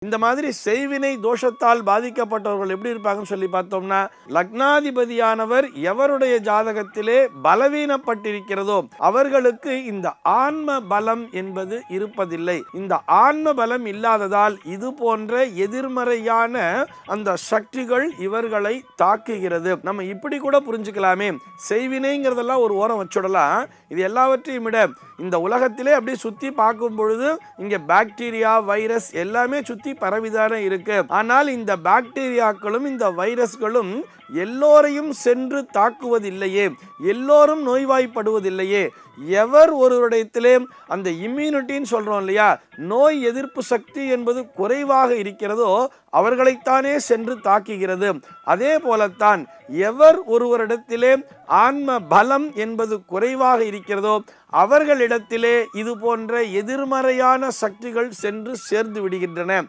இந்த மாதிரி செய்வினை தோஷத்தால் பாதிக்கப்பட்டவர்கள் எப்படி இருப்பாங்கன்னு சொல்லி பார்த்தோம்னா, லக்னாதிபதியானவர் எவருடைய ஜாதகத்திலே பலவீனப்பட்டிருக்கிறதோ அவர்களுக்கு இந்த ஆன்ம பலம் என்பது இருப்பதில்லை. இந்த ஆன்ம பலம் இல்லாததால் இது போன்ற எதிர்மறையான அந்த சக்திகள் இவர்களை தாக்குகிறது. நம்ம இப்படி கூட புரிஞ்சுக்கலாமே, செய்வினைங்கிறதெல்லாம் ஒரு ஓரம் வச்சுடலாம். இது எல்லாவற்றையும் விட இந்த உலகத்திலே அப்படி சுத்தி பார்க்கும் பொழுது இங்க பாக்டீரியா, வைரஸ் எல்லாமே சுத்தி பரவிதானே இருக்கு. ஆனால் இந்த பாக்டீரியாக்களும் இந்த வைரஸ்களும் எல்லோரையும் சென்று தாக்குவதில்லையே, எல்லோரும் நோய்வாய்ப்படுவதில்லையே. எவர் ஒருவரிடத்திலே அந்த இம்யூனிட்டின்னு சொல்றோம் இல்லையா, நோய் எதிர்ப்பு சக்தி என்பது குறைவாக இருக்கிறதோ அவர்களைத்தானே சென்று தாக்குகிறது. அதே போலத்தான் எவர் ஒருவரிடத்திலே ஆன்ம பலம் என்பது குறைவாக இருக்கிறதோ அவர்களிடத்திலே இது போன்ற எதிர்மறையான சக்திகள் சென்று சேர்ந்து விடுகின்றன.